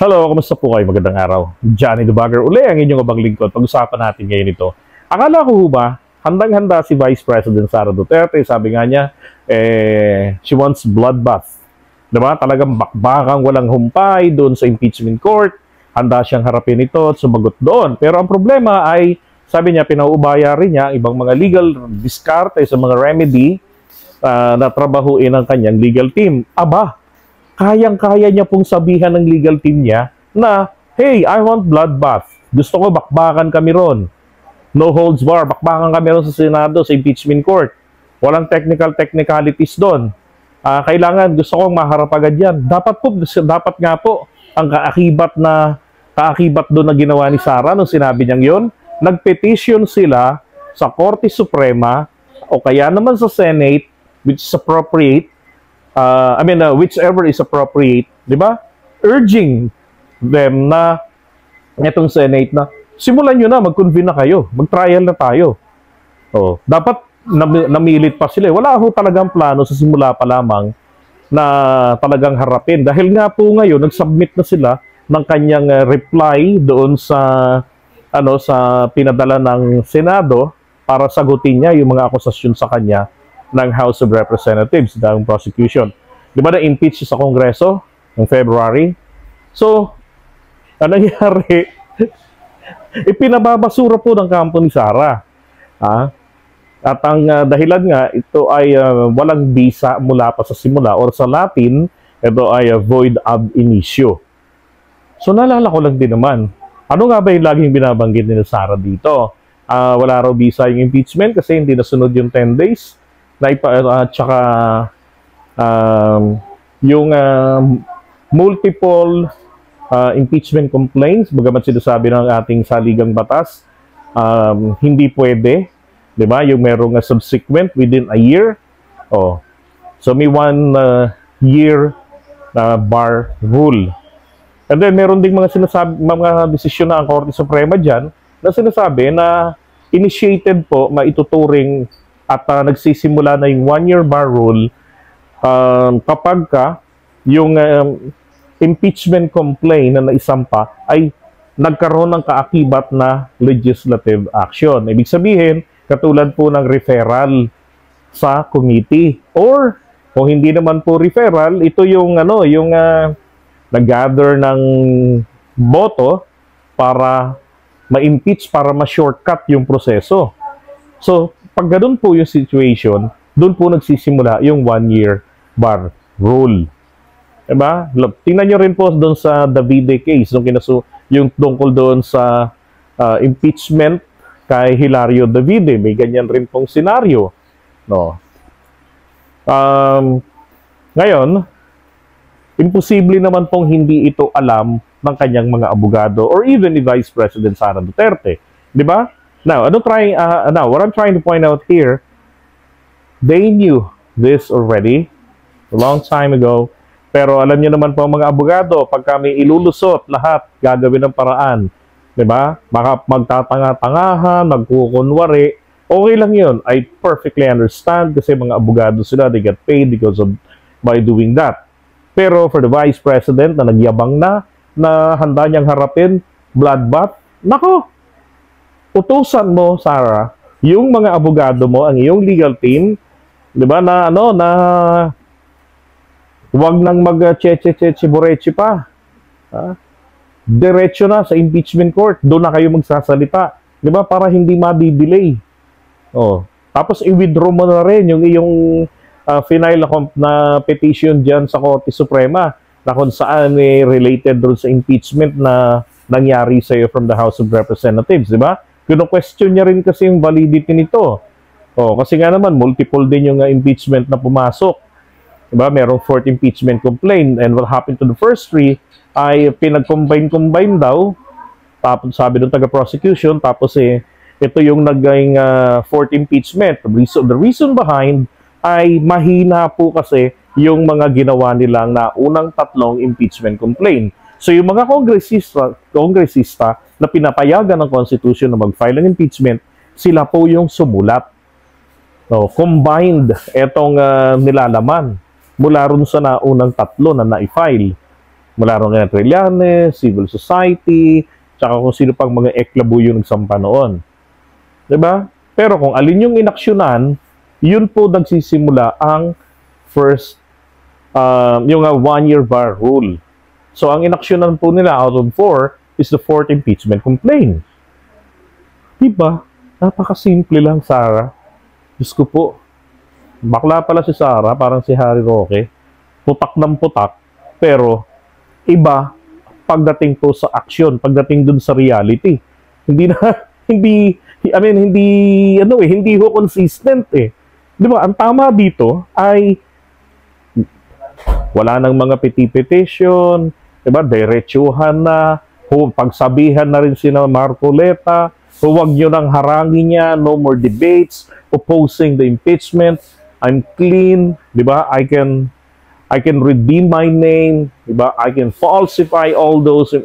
Hello, kamusta po kayo? Magandang araw. Johnny the Bagger uli ang inyong abang lingkod. Pag-usapan natin ngayon ito. Akala ko ba, handang-handa si Vice President Sara Duterte. Sabi nga niya, she wants bloodbath. Diba? Talagang bakbakang walang humpay doon sa impeachment court. Handa siyang harapin ito at sumagot doon. Pero ang problema ay, sabi niya, pinauubaya rin niya ibang mga legal diskarte sa mga remedy na trabahuin ng kanyang legal team. Aba, kayang-kaya niya pong sabihan ng legal team niya na, hey, I want bloodbath. Gusto ko bakbakan kami ron. No holds bar. Bakbakan kami ron sa Senado, sa impeachment court. Walang technicalities doon. Kailangan, gusto kong maharap agad yan. Dapat nga po, ang kaakibat doon na ginawa ni Sara nung sinabi niyang yun, nagpetition sila sa Korte Suprema o kaya naman sa Senate, which is appropriate, whichever is appropriate, di ba? Urging them na itong Senate na simulan nyo na, mag-convene na kayo, mag-trial na tayo. Dapat namilit pa sila. Wala ho talagang plano sa simula pa lamang na talagang harapin. Dahil nga po ngayon, nag-submit na sila ng kanyang reply doon sa pinadala ng Senado para sagutin niya yung mga akusasyon sa kanya ng House of Representatives, ng prosecution. Di ba na-impeach sa Kongreso ng February? So, ano nangyari? Ipinababasura po ng kampo ni Sara. At ang dahilan nga, ito ay walang bisa mula pa sa simula or sa Latin, ito ay void ab initio. So, naalala ko lang din naman, ano nga ba yung laging binabanggit ni Sara dito? Wala raw bisa yung impeachment kasi hindi nasunod yung 10 days. Tsaka yung multiple impeachment complaints, bagamat sinasabi ng ating saligang batas, hindi pwede, di ba? Yung merong subsequent within a year. So may 1 year bar rule. And then meron ding mga desisyon na ang Korte Suprema dyan na sinasabi na initiated po, maituturing at nagsisimula na yung 1 year bar rule kapag yung impeachment complaint na naisampa ay nagkaroon ng kaakibat na legislative action. Ibig sabihin, katulad po ng referral sa committee. Or, kung hindi naman po referral, ito yung nag-gather ng boto para ma-impeach, para ma-shortcut yung proseso. So, pag ganun po yung situation, doon po nagsisimula yung 1 year bar rule. Diba? Tingnan nyo rin po doon sa Davide case, yung tungkol doon sa impeachment kay Hilario Davide. May ganyan rin pong senaryo. Ngayon, imposible naman pong hindi ito alam ng kanyang mga abogado or even ni Vice President Sara Duterte. Diba? Now, what I'm trying to point out here, they knew this already a long time ago. Pero alam niyo naman po mga abogado, pag kami ilulusot lahat, gagawin ng paraan. Diba? Baka magtatanga-tangahan, magkukunwari, okay lang yun. I perfectly understand kasi mga abogado sila, they get paid by doing that. Pero for the Vice President na nagyabang na handa niyang harapin, bloodbath, nako, utusan mo, Sara, yung mga abogado mo, ang iyong legal team, di ba, na huwag nang mag-cheche-cheche-boreche pa. Diretso na sa impeachment court, doon na kayo magsasalita. Di ba, para hindi ma-delay. Tapos i-withdraw mo na rin yung iyong final na petition dyan sa Korte Suprema na kung saan related doon sa impeachment na nangyari sa iyo from the House of Representatives, di ba? Kino-question niya rin kasi yung validity nito. Kasi nga naman, multiple din yung impeachment na pumasok. Diba? Merong 4th impeachment complaint. And what happened to the first 3 ay pinag-combine daw. Tapos sabi ng taga-prosecution, tapos ito yung naging 4th impeachment. The reason behind ay mahina po kasi yung mga ginawa nilang na unang 3 impeachment complaint. So yung mga kongresista na pinapayagan ng Constitution na mag-file ng impeachment, sila po yung sumulat. Combined etong nilalaman mula ron sa naunang 3 na na-file. Mula rin nga Trillanes, civil society, tsaka kung sino pang mga eklabuyo nagsampa noon. Diba? Pero kung alin yung inaksyonan, yun po nagsisimula ang first, yung 1-year bar rule. So, ang inaksyonan po nila out of 4 is the 4th impeachment complaint. Diba? Napakasimple lang, Sarah. Diyos ko po. Bakla pala si Sarah, parang si Harry Roque. Putak ng putak. Pero, iba pagdating po sa action, pagdating dun sa reality. Hindi na, hindi ho consistent eh. Di ba? Ang tama dito ay wala nang mga petition, di ba? Diretsuhan na, pagsabihan na rin sina Marcoleta, huwag nyo nang harangin niya, no more debates, opposing the impeachment, I'm clean, di ba? I can redeem my name, di ba? I can falsify all those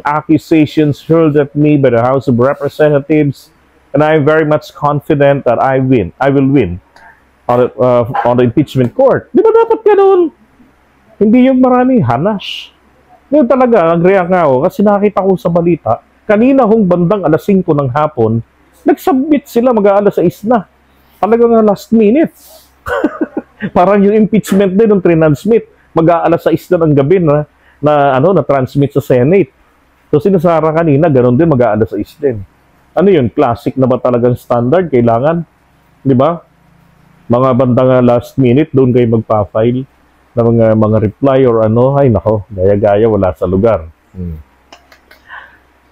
accusations hurled at me by the House of Representatives, and I'm very much confident that I will win on the impeachment court. Di ba dapat ganun? Hindi yung maraming hanash. Ngayon talaga, nag-react nga ako kasi nakita ko sa balita, kanina hong bandang alas 5 ng hapon, nag-submit sila mag-aalas 6 na. Talagang last minute. Parang yung impeachment din ng transmit, mag-aalas 6 na ng gabi na transmit sa Senate. So sinasara kanina, ganoon din mag-aalas 6 din. Ano yun? Classic na ba talagang standard? Kailangan, di ba? Mga bandang last minute, doon kayo magpa-file na mga reply or ano, ay nako, gaya-gaya, wala sa lugar.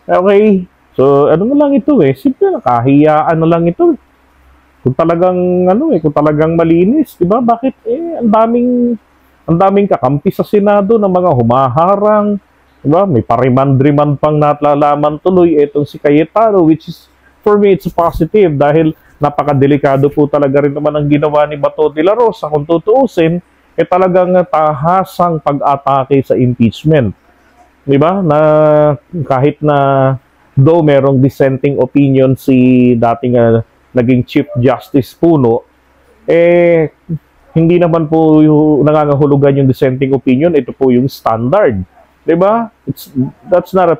Okay, so ano na lang ito eh, simple na, kahiyaan na lang ito. Kung talagang malinis, di ba? Bakit ang daming kakampi sa Senado ng mga humaharang, di ba? May parimand-rimand pang natlalaman tuloy itong si Cayetano, which is, for me, it's positive dahil napakadelikado po talaga rin naman ang ginawa ni Bato de la Rosa. Kung tutuusin, talagang tahasang pag-atake sa impeachment. Di ba? Na kahit na though merong dissenting opinion si dating naging Chief Justice Puno, hindi naman po yung nangangahulugan yung dissenting opinion, ito po yung standard. Di ba? That's not a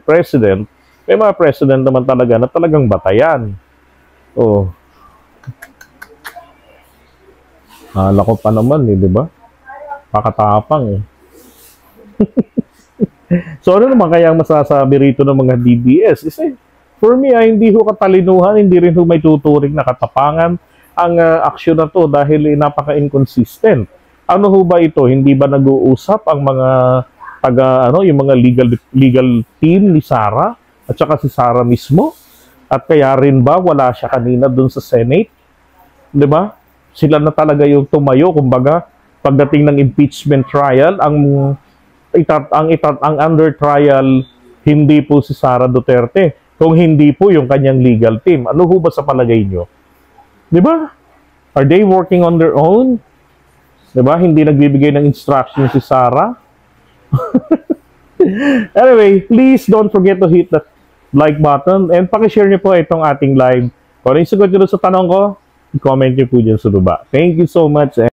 precedent. May mga president naman talaga na talagang batayan. Oh. Hala ko pa naman di ba? Pakatapang eh. So ano naman kaya ang masasabi rito ng mga DDS? Kasi for me, hindi ho katalinuhan, hindi rin ho may tuturing na katapangan ang aksyon na to dahil napaka-inconsistent. Ano ho ba ito? Hindi ba nag-uusap ang mga yung mga legal team ni Sara at saka si Sara mismo? At kaya rin ba wala siya kanina dun sa Senate? 'Di ba? Sila na talaga yung tumayo, kumbaga, pagdating ng impeachment trial, ang under trial hindi po si Sara Duterte, kung hindi po yung kanyang legal team. Ano ho ba sa palagay nyo? Di ba? Are they working on their own? Di ba? Hindi nagbibigay ng instructions si Sara? Anyway, please don't forget to hit that like button and pakishare nyo po itong ating live. Kung ano yung sagot nyo sa tanong ko, comment nyo po dyan sa baba. Thank you so much.